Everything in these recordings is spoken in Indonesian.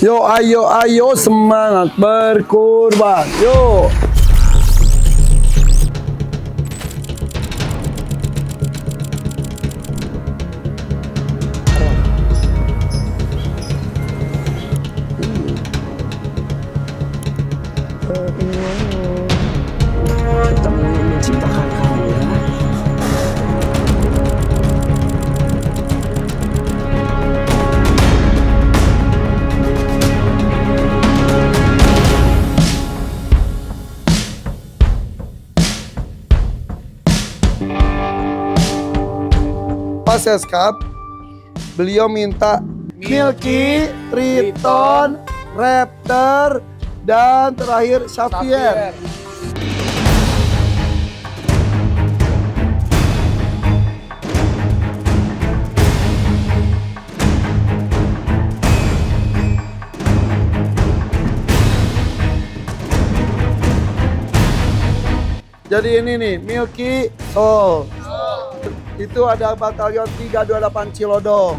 Yo, ayo semangat berkurban. Yuk. Menciptakan kamu ya. Pas Seskap, beliau minta Milky, Triton, Raptor, dan terakhir Xavier. Jadi ini nih, Milky Soul. Itu ada batalion 328 Cilodong.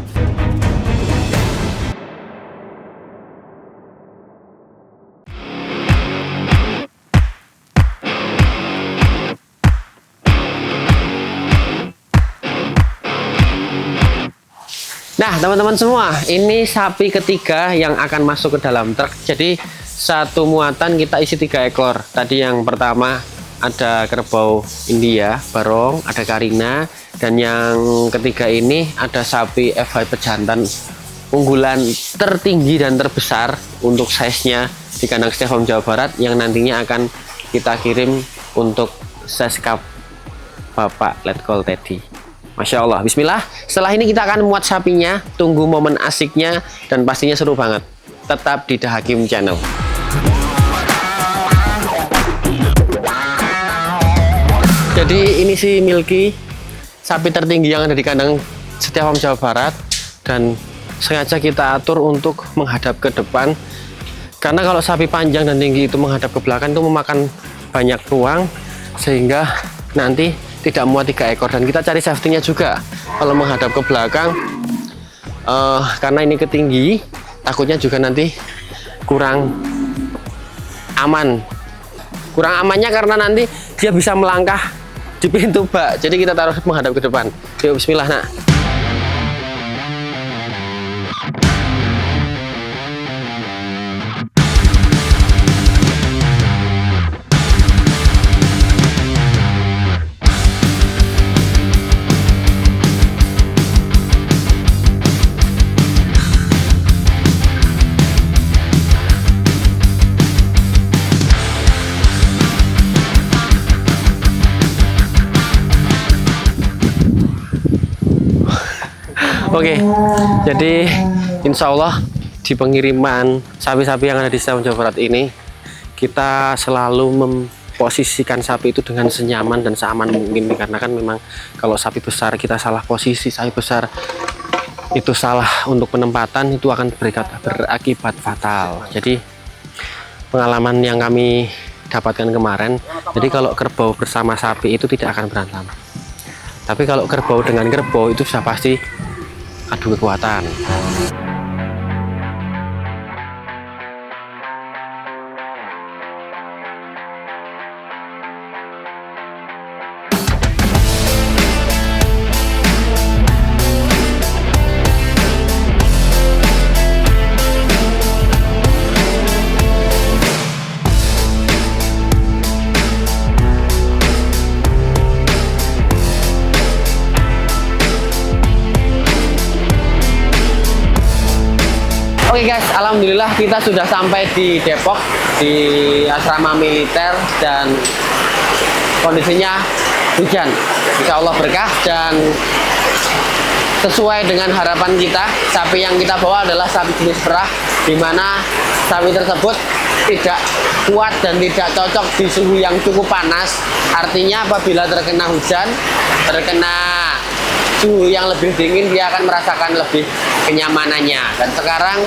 Nah, teman-teman semua, ini sapi ketiga yang akan masuk ke dalam truk. Jadi satu muatan kita isi 3 ekor. Tadi yang pertama ada kerbau India, Barong, ada Karina, dan yang ketiga ini ada sapi FH pejantan unggulan tertinggi dan terbesar untuk size-nya di kandang Setiafarm Jawa Barat yang nantinya akan kita kirim untuk Seskap Bapak Letkol Teddy. Masya Allah, bismillah. Setelah ini kita akan muat sapinya, tunggu momen asiknya, dan pastinya seru banget. Tetap di The Hakim Channel. Jadi ini si Milky, sapi tertinggi yang ada di kandang Setiafarm Jawa Barat, dan sengaja kita atur untuk menghadap ke depan, karena kalau sapi panjang dan tinggi itu menghadap ke belakang itu memakan banyak ruang, sehingga nanti tidak muat 3 ekor. Dan kita cari safety-nya juga kalau menghadap ke belakang, karena ini ketinggi, takutnya juga nanti kurang aman. Kurang amannya karena nanti dia bisa melangkah di pintu bak, jadi kita taruh menghadap ke depan. Yuk, bismillah nak. Oke, jadi insya Allah di pengiriman sapi-sapi yang ada di Setiafarm Jawa Barat ini, kita selalu memposisikan sapi itu dengan senyaman dan seaman mungkin, karena kan memang kalau sapi besar kita salah posisi, sapi besar itu salah untuk penempatan, itu akan berakibat fatal. Jadi pengalaman yang kami dapatkan kemarin, jadi kalau kerbau bersama sapi itu tidak akan berantem, tapi kalau kerbau dengan kerbau itu sudah pasti adu kekuatan. Oke guys, alhamdulillah kita sudah sampai di Depok, di asrama militer, dan kondisinya hujan. Insya Allah berkah dan sesuai dengan harapan kita. Sapi yang kita bawa adalah sapi jenis perah, di mana sapi tersebut tidak kuat dan tidak cocok di suhu yang cukup panas. Artinya apabila terkena hujan, terkena suhu yang lebih dingin, dia akan merasakan lebih kenyamanannya. Dan sekarang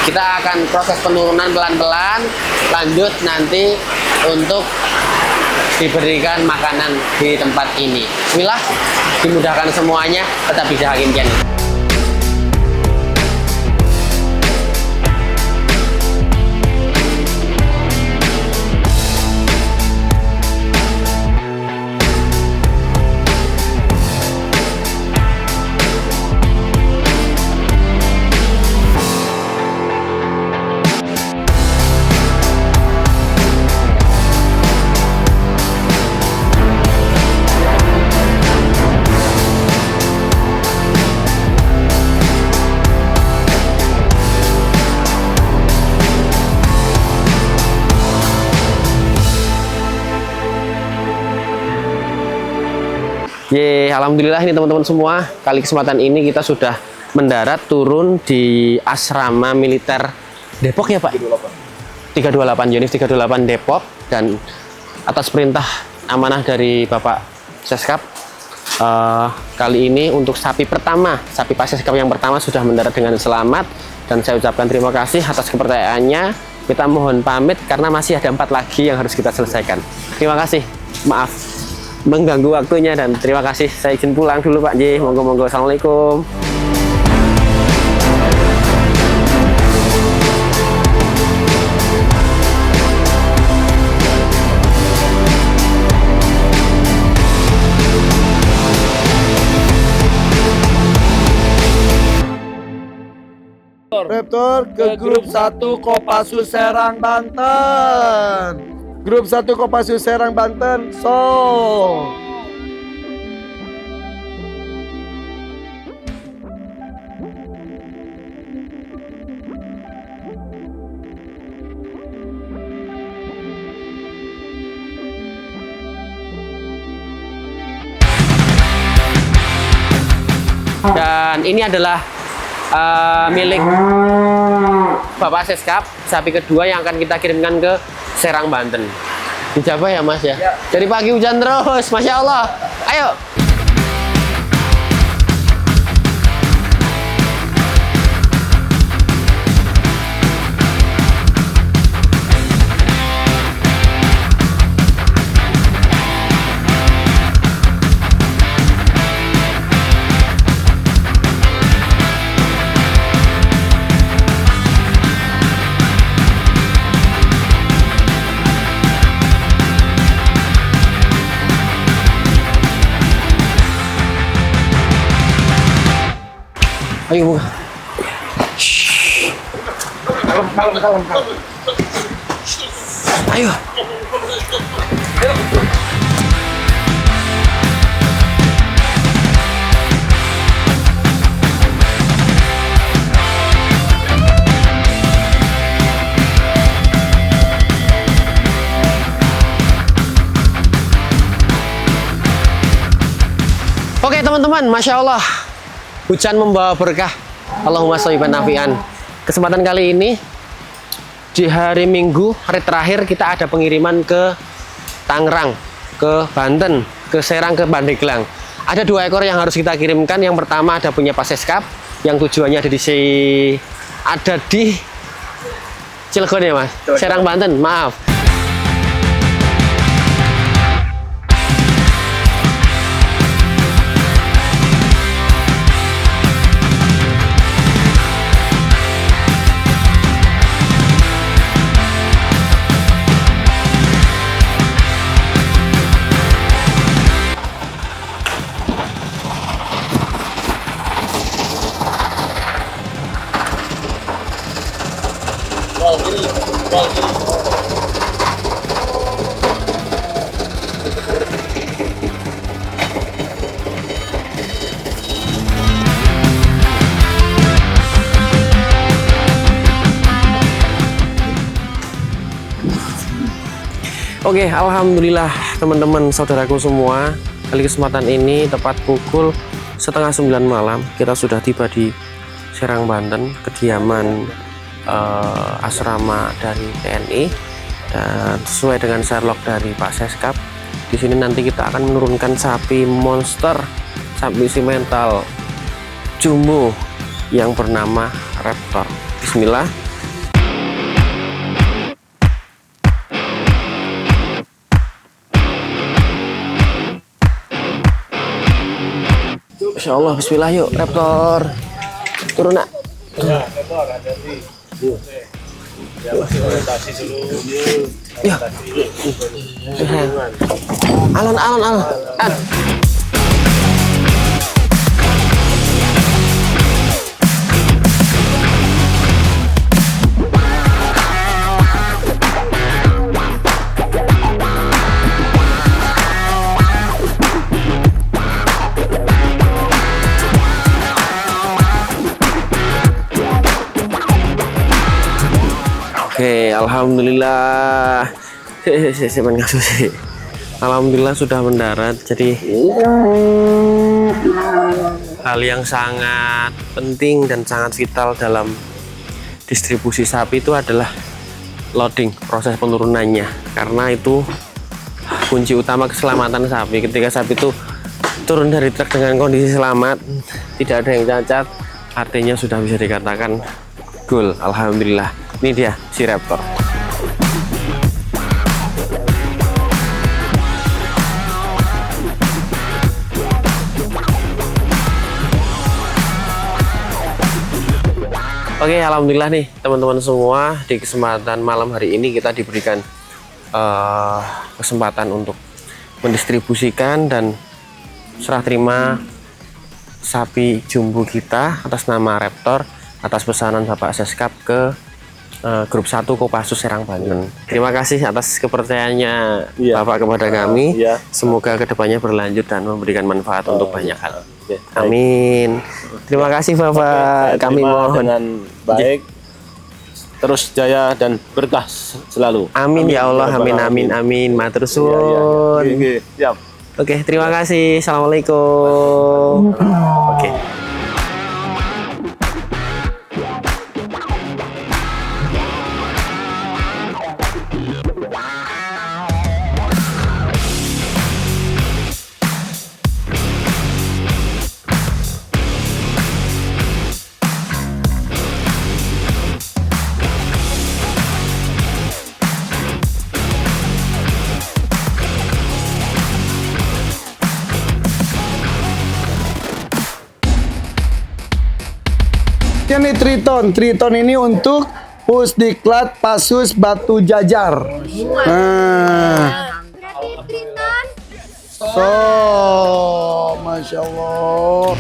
kita akan proses penurunan pelan-pelan, lanjut nanti untuk diberikan makanan di tempat ini. Bismillah, dimudahkan semuanya, tetap di The Hakim Channel. Ye, alhamdulillah ini teman-teman semua. Kali kesempatan ini kita sudah mendarat turun di asrama militer Depok ya Pak? 328, Yonif 328 Depok, dan atas perintah amanah dari Bapak Seskap, kali ini untuk sapi Pak Seskap yang pertama sudah mendarat dengan selamat, dan saya ucapkan terima kasih atas kepercayaannya. Kita mohon pamit karena masih ada 4 lagi yang harus kita selesaikan. Terima kasih, maaf mengganggu waktunya, dan terima kasih. Saya izin pulang dulu Pak J. Monggo-monggo. Assalamualaikum. Raptor ke grup 1 Kopassus Serang Banten. Grup 1 Kopassus Serang Banten, so. Dan ini adalah milik Bapak Seskap, sapi kedua yang akan kita kirimkan ke Serang, Banten. Dicapai ya Mas ya? Dari pagi hujan terus, Masya Allah. Ayo. Ayo buka. Kalem. Ayo. Oke teman-teman, Masya Allah, hujan membawa berkah. Allahumma sholiban nafi'an. Kesempatan kali ini di hari Minggu, hari terakhir, kita ada pengiriman ke Tangerang, ke Banten, ke Serang, ke Pandeglang. Ada 2 ekor yang harus kita kirimkan. Yang pertama ada punya Pak Seskap, yang tujuannya ada di Cilegon ya Mas? Serang, Banten, maaf. Oke, alhamdulillah teman-teman saudaraku semua, kali kesempatan ini tepat pukul 8:30 malam kita sudah tiba di Serang, Banten, kediaman asrama dari TNI, dan sesuai dengan Sherlock dari Pak Seskap. Di sini nanti kita akan menurunkan sapi monster, sapi simental jumbo yang bernama Raptor. Bismillah. Insya Allah, bismillah yuk Raptor. Turun nak. Ya. Alon. Oke, alhamdulillah. Saya ngasuh sih. Alhamdulillah sudah mendarat. Jadi hal yang sangat penting dan sangat vital dalam distribusi sapi itu adalah loading, proses penurunannya, karena itu kunci utama keselamatan sapi. Ketika sapi itu turun dari truk dengan kondisi selamat, tidak ada yang cacat, artinya sudah bisa dikatakan goal. Alhamdulillah. Ini dia si Raptor. Oke, alhamdulillah nih teman-teman semua, di kesempatan malam hari ini kita diberikan kesempatan untuk mendistribusikan dan serah terima sapi jumbo kita atas nama Raptor atas pesanan Bapak Seskap ke grup 1 Kopassus Serang Banten. Terima kasih atas kepercayaannya Bapak kepada kami. Semoga kedepannya berlanjut dan memberikan manfaat untuk banyak hal. Amin. Terima kasih Bapak. Kami mohon dengan baik, terus jaya dan berkah selalu. Amin ya Allah. Amin amin amin. Matur suwun. Siap. Oke, terima kasih. Assalamualaikum. Oke. Ini Triton ini untuk Pusdiklat Passus Batu Jajar. Nah, so, masya Allah.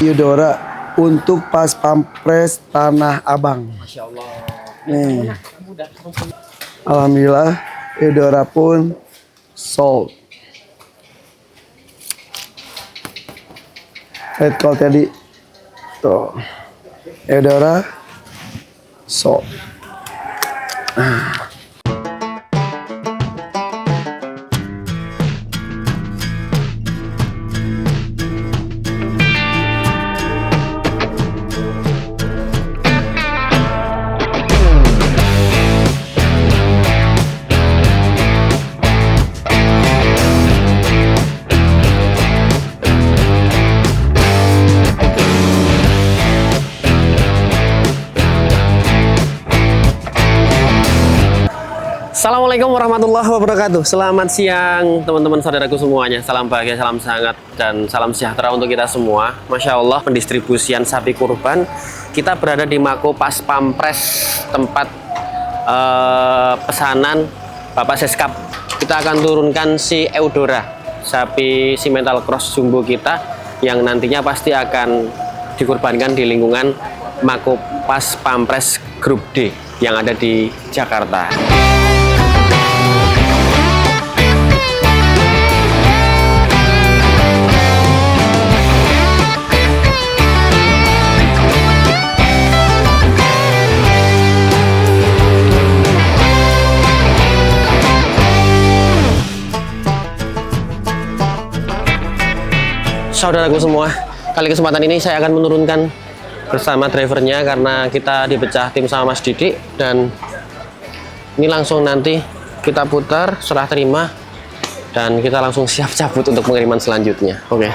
Eudora untuk Pas Pampres Tanah Abang. Masya Allah. Nih. Alhamdulillah Eudora pun sold. Red call tadi. Tuh. Eudora sold. Assalamualaikum warahmatullahi wabarakatuh. Selamat siang teman-teman saudaraku semuanya. Salam bahagia, salam sehat, dan salam sejahtera untuk kita semua. Masya Allah, pendistribusian sapi kurban. Kita berada di Mako Pas Pampres, tempat pesanan Bapak Seskap. Kita akan turunkan si Eudora, sapi simental cross jumbo kita, yang nantinya pasti akan dikurbankan di lingkungan Mako Pas Pampres Grup D yang ada di Jakarta. saudaraku semua, kali kesempatan ini saya akan menurunkan bersama drivernya karena kita dipecah tim sama Mas Didik, dan ini langsung nanti kita putar serah terima dan kita langsung siap cabut untuk pengiriman selanjutnya. Oke.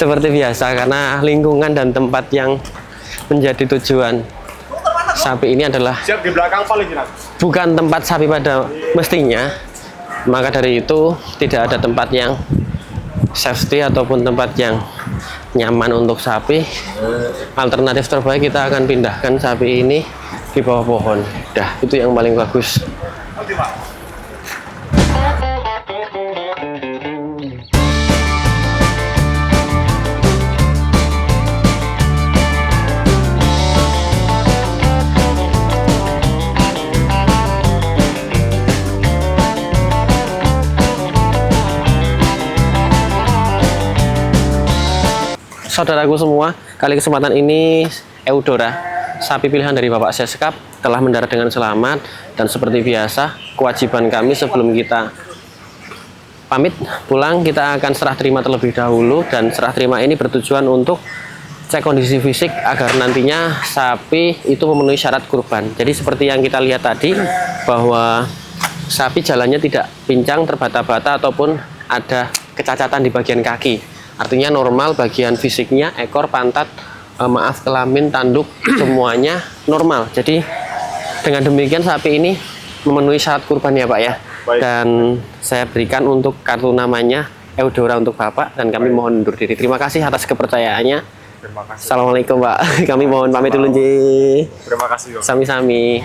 Seperti biasa, karena lingkungan dan tempat yang menjadi tujuan sapi ini adalah Siap di belakang paling bukan tempat sapi pada mestinya, maka dari itu tidak ada tempat yang safety ataupun tempat yang nyaman untuk sapi. Alternatif terbaik, kita akan pindahkan sapi ini di bawah pohon. Dah, itu yang paling bagus. Saudaraku semua, kali kesempatan ini Eudora, sapi pilihan dari Bapak Seskap, telah mendarat dengan selamat. Dan seperti biasa, kewajiban kami sebelum kita pamit pulang, kita akan serah terima terlebih dahulu. Dan serah terima ini bertujuan untuk cek kondisi fisik agar nantinya sapi itu memenuhi syarat kurban. Jadi seperti yang kita lihat tadi, bahwa sapi jalannya tidak pincang, terbata-bata, ataupun ada kecacatan di bagian kaki. Artinya normal bagian fisiknya, ekor, pantat, kelamin, tanduk, semuanya normal. Jadi dengan demikian sapi ini memenuhi syarat kurban ya Pak ya. Baik. Dan saya berikan untuk kartu namanya Eudora untuk Bapak, dan kami mohon undur diri. Terima kasih atas kepercayaannya. Terima kasih. Assalamualaikum Pak. Kami mohon pamit dulu Ji. Terima kasih. Om. Sami-sami.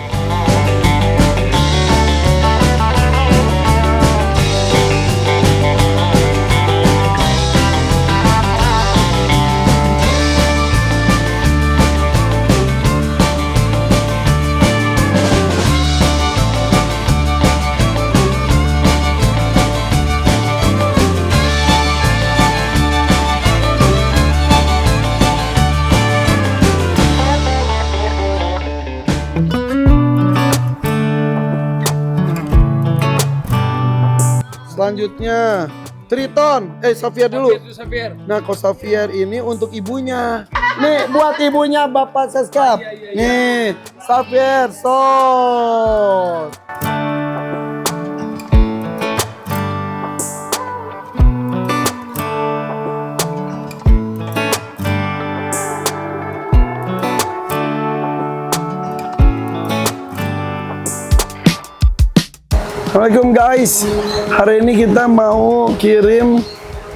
Selanjutnya Triton, Xavier dulu. Nah, kok Xavier ini untuk ibunya. Nih, buat ibunya Bapak Seskap. Nih, Xavier, sos. Assalamualaikum guys, hari ini kita mau kirim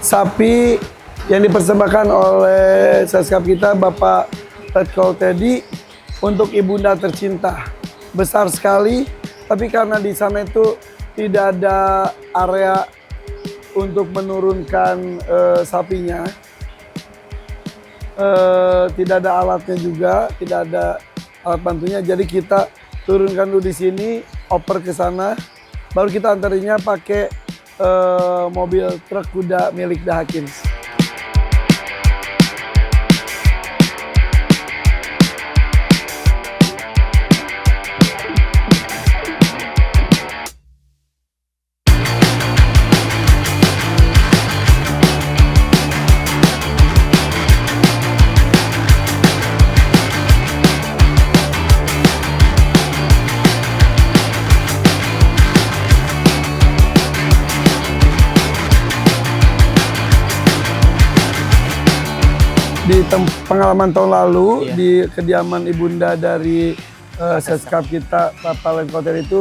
sapi yang dipersembahkan oleh Seskap kita Bapak Letkol Teddy untuk ibunda tercinta. Besar sekali, tapi karena di sana itu tidak ada area untuk menurunkan sapinya. Tidak ada alatnya juga, tidak ada alat bantunya. Jadi kita turunkan dulu di sini, oper ke sana, baru kita antarinya pakai mobil truk kuda milik Dahakim. Di pengalaman tahun lalu di kediaman ibunda dari seskap kita Bapak Letkol itu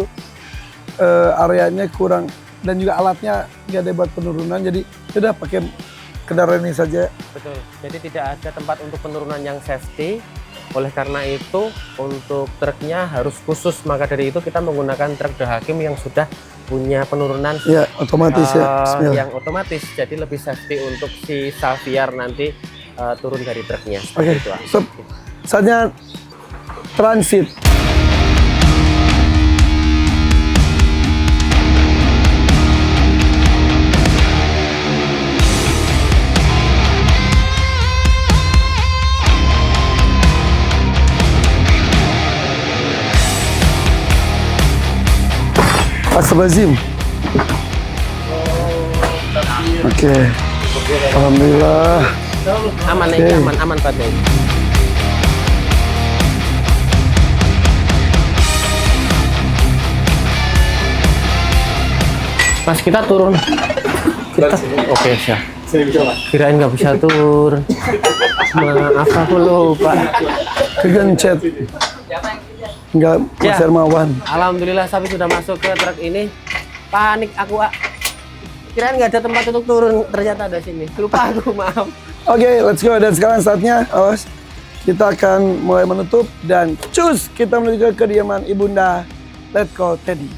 areanya kurang dan juga alatnya nggak ada buat penurunan, jadi sudah pakai kendaraan ini saja. Betul. Jadi tidak ada tempat untuk penurunan yang safety. Oleh karena itu untuk truknya harus khusus, maka dari itu kita menggunakan truk Dahakim yang sudah punya penurunan Ya, otomatis ya. Bismillah. yang otomatis, jadi lebih safety untuk si Xavier nanti turun dari truknya. Oke, Itu. saatnya transit. Astagfirullahaladzim. Oke. Alhamdulillah. Aman, Oke. ini aman Pak Dek. Mas kita turun. Oke, siap. Kirain nggak bisa turun. Maaf aku lupa. Kegencet. Enggak, Mas Ya. Hermawan. Alhamdulillah sapi sudah masuk ke truk ini. Panik aku, Pak. Kirain nggak ada tempat untuk turun, ternyata ada sini. Lupa aku, maaf. Oke, let's go. Dan sekarang saatnya, awas, kita akan mulai menutup dan cus kita menuju ke kediaman ibunda Letkol Teddy.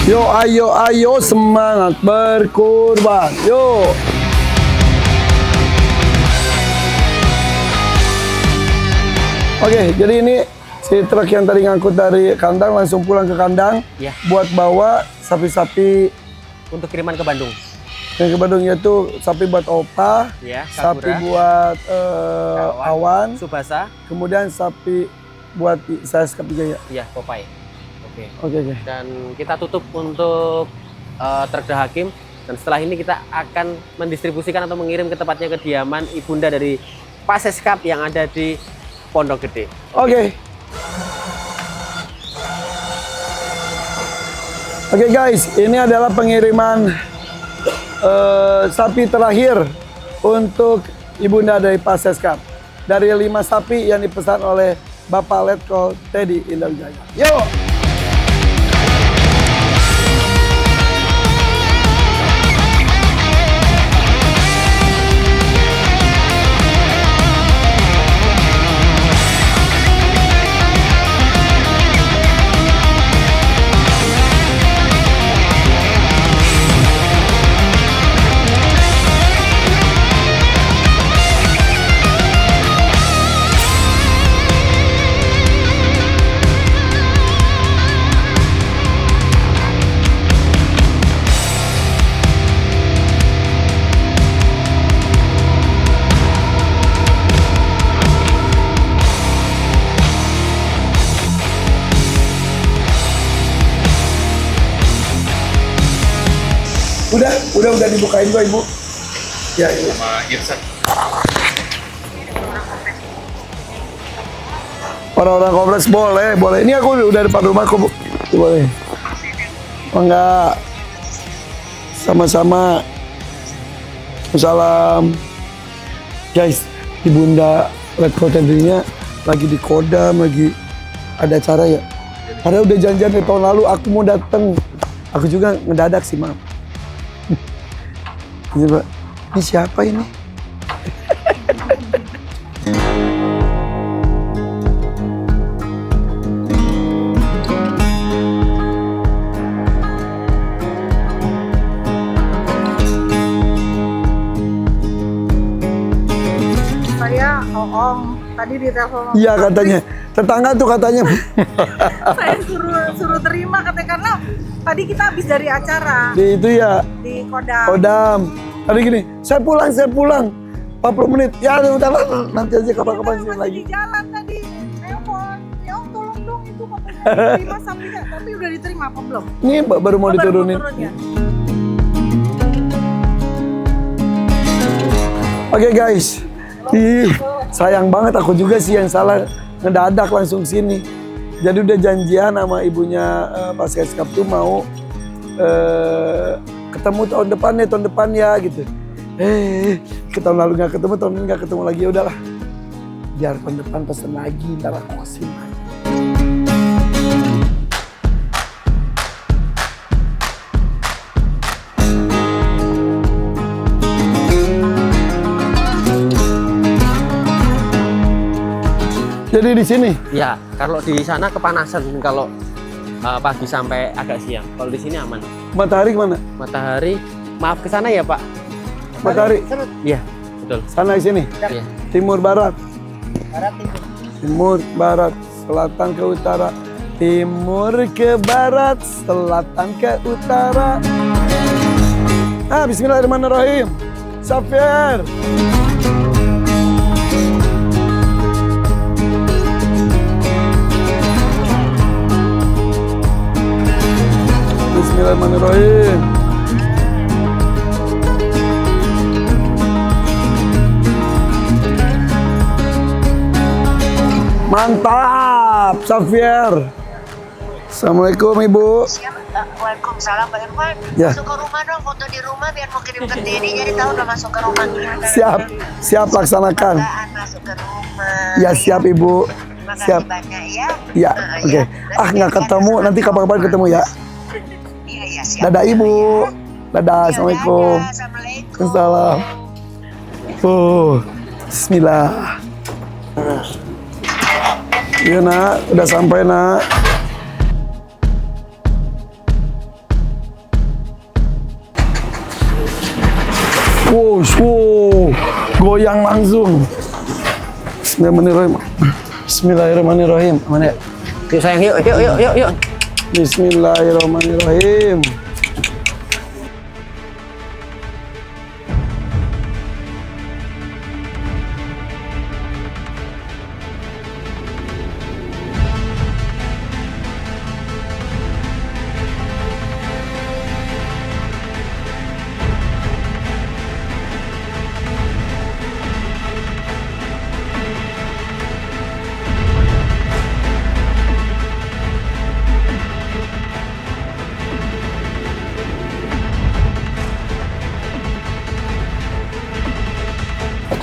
Yo, ayo, ayo, semangat berkurban. Yo. Oke, jadi ini si truk yang tadi ngangkut dari kandang langsung pulang ke kandang Ya. buat bawa sapi-sapi Untuk kiriman ke Bandung. yang ke Bandung, yaitu sapi buat Opa, Ya, sapi Sakura, buat Awan, Subasa, kemudian sapi buat saya sekap juga ya. ya Popeye. Oke. Oke. Dan kita tutup untuk truk Dahakim, dan setelah ini kita akan mendistribusikan atau mengirim ke tempatnya kediaman ibunda dari Pak Seskap yang ada di Pondok Gede. Oke. Oke guys, ini adalah pengiriman sapi terakhir untuk ibunda dari Pak Seskap. Dari 5 sapi yang dipesan oleh Bapak Letkol Teddy Indah Wijaya. Yuk! Udah dibukain kok Ibu. Ya, Ibu. Sama Irsan. Orang-orang kompleks boleh. Ini aku udah depan rumah kok, Bu. Boleh. Oh, enggak. Sama-sama. Salam. Guys, ibunda Letkol Teddy-nya lagi di Kodam, lagi ada acara ya. Karena udah janjian dari tahun lalu aku mau dateng. Aku juga ngedadak sih, maaf. Ini, Pak. Ini siapa ini? bohong. Tadi di telepon. Iya katanya. Tetangga tuh katanya. Saya suruh terima katanya karena tadi kita habis dari acara Di itu ya. di Kodam. Kodam. Tadi gini, saya pulang. 40 menit. Ya udah nanti aja kapan-kapan sini Masih lagi. di jalan tadi. Telepon. Ya Om tolong dong itu katanya diterima sapinya. Tapi udah diterima apa belum? Ini baru mau diturunin. Ya? Oke guys. Ih, sayang banget aku juga sih yang salah ngedadak langsung sini. Jadi udah janjian sama ibunya Pak Seskap tuh mau ketemu tahun depan ya gitu. Ke tahun lalu nggak ketemu, tahun ini nggak ketemu lagi, ya udahlah. Biar tahun depan pesen lagi, ntar aku kasih lagi. Jadi di sini Ya, kalau di sana kepanasan kalau pagi sampai agak siang. Kalau di sini aman. matahari kemana? Matahari, maaf ke sana ya Pak. Matahari Iya, betul. sana di sini. Iya. Timur barat. Timur barat, selatan ke utara. Timur ke barat, selatan ke utara. Bismillahirrahmanirrahim. Safir. Bismillahirrahmanirrahim. Mantap, Safir. Assalamualaikum Ibu. Waalaikumsalam Pak Irfan. Ya. Masuk ke rumah dong, foto di rumah biar mau kirim ke Teddy. Jadi tahu udah masuk ke rumah. Siap laksanakan. Banggaan masuk ke rumah. Ya siap Ibu. Makasih Siap. banyak ya. Ya, oke. Nggak ketemu, nanti kapan-kapan ketemu ya. Iya, iya siap. Dadah Ibu. Dadah, Iya, Assalamualaikum. dadah, Assalamualaikum. Assalam. Bismillah. Iya nak, udah sampai nak. Wow, goyang langsung. Bismillahirrahmanirrahim. Bismillahirrahmanirrahim. Mana ya? Yuk sayang, yuk. Bismillahirrahmanirrahim.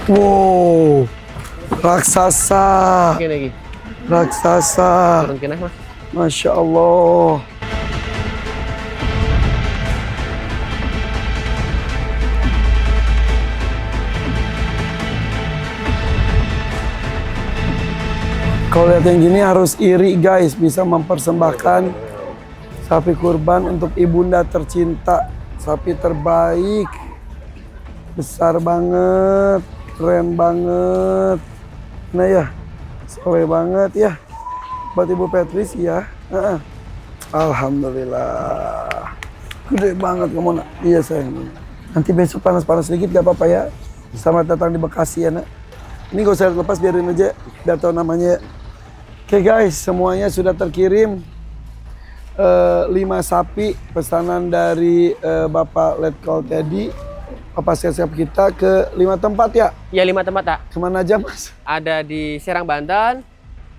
Wow, raksasa, Oke lagi. raksasa, Turun kena Mas. Masya Allah. Kalau lihat yang gini harus iri guys, bisa mempersembahkan sapi kurban untuk ibunda tercinta, sapi terbaik, besar banget, keren banget, nah ya, soleh banget ya, buat Ibu Petris ya, Alhamdulillah, gede banget kamu nak, iya sayang, nanti besok panas-panas sedikit gak apa-apa ya, selamat datang di Bekasi ya nak, ini gak usah lepas biarin aja, biar tahu namanya. Oke guys, semuanya sudah terkirim 5 sapi pesanan dari Bapak Letkol Teddy, Bapak Seskap kita ke 5 tempat ya. Ya 5 tempat tak. Kemana aja Mas? Ada di Serang Banten,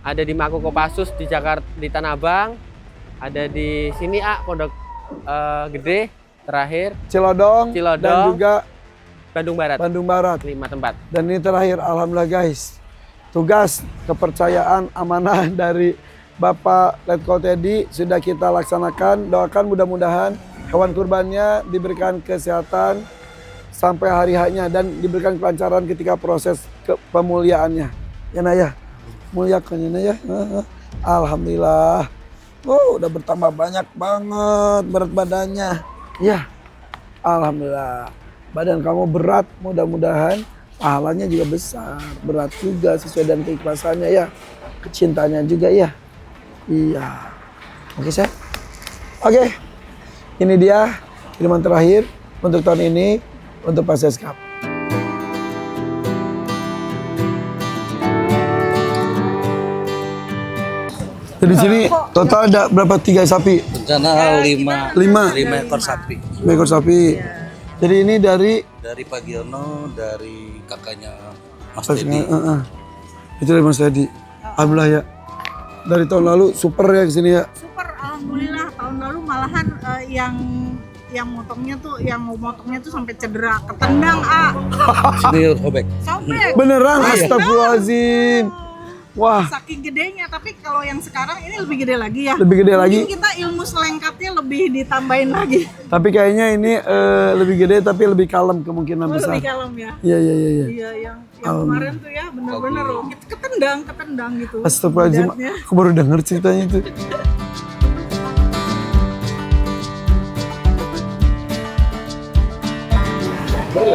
ada di Mako Kopassus di Jakarta di Tanah Abang, ada di sini Pondok Gede, terakhir Cilodong, Cilodong. dan juga Bandung Barat. Bandung Barat. 5 tempat. Dan ini terakhir, alhamdulillah guys. Tugas, kepercayaan, amanah dari Bapak Letkol Teddy sudah kita laksanakan. Doakan mudah-mudahan hewan kurbannya diberikan kesehatan sampai hari haknya dan diberikan kelancaran ketika proses pemuliaannya. Ya Naya, muliakan ya Naya. Alhamdulillah. Udah bertambah banyak banget berat badannya. Ya, alhamdulillah. Badan kamu berat, mudah-mudahan pahalanya juga besar, berat juga sesuai dengan keikhlasannya ya, kecintanya juga ya. Iya. Oke, Chef. Oke. Ini dia kiriman terakhir untuk tahun ini untuk Pak Seskap. Jadi di sini total ada berapa? 3 sapi? Rencana 5 5 ekor sapi. 5 ekor sapi. Jadi ini dari Dari Pak Giono, dari kakaknya Mas Pas- Dedi. itu dari Mas Teddy. Alhamdulillah ya. Dari tahun lalu super ya kesini ya. Super, alhamdulillah. Tahun lalu malahan yang motongnya tuh sampai cedera, ketendang Sini robek. sampai Beneran, astagfirullahaladzim. Wah, saking gedenya. Tapi kalau yang sekarang ini lebih gede lagi ya. lebih gede lagi. Mungkin kita ilmu selengkapnya lebih ditambahin lagi. Tapi kayaknya ini lebih gede tapi lebih kalem kemungkinan besar. Lebih kalem ya. Iya, iya, iya. Iya. Iya, yang kemarin tuh ya bener-bener loh, ketendang gitu. Astagfirullahaladzim, Lihatnya. aku baru denger ceritanya itu.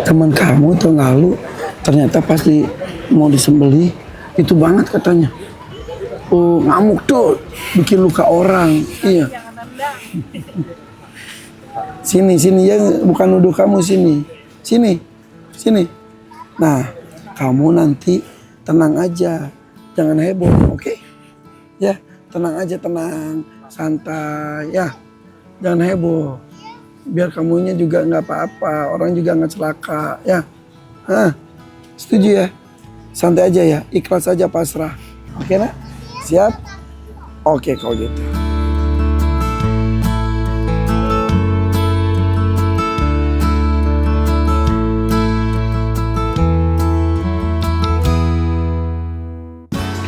Teman kamu tahun lalu ternyata pas mau disembelih itu banget katanya. Oh, ngamuk tuh, bikin luka orang. Iya. Sini ya, bukan nuduh kamu sini. Sini. Nah, kamu nanti tenang aja, jangan heboh, oke? Ya, tenang aja, tenang, santai, ya, jangan heboh. Biar kamunya juga nggak apa-apa, orang juga nggak celaka, ya. Setuju ya? Santai aja ya, ikhlas aja, pasrah, oke nak? Siap? Oke kalau gitu.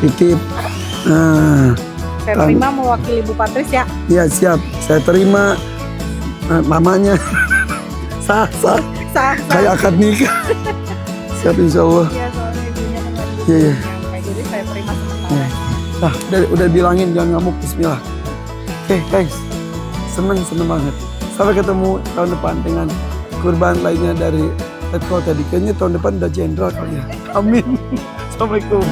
Titip. Nah, Saya terima mewakili Bu Patris ya. ya siap. Saya terima mamanya. Sah. Sah. Kayak akad nikah. Siap insya Allah. Iya, soalnya ibunya kan Iya. jadi saya terima sementara. Nah, udah bilangin jangan ngamuk. Bismillah. Oke, guys. Seneng banget. Sampai ketemu tahun depan dengan kurban lainnya dari Let's Go tadi. Kayaknya tahun depan udah jenderal kali ya. Amin. Assalamualaikum.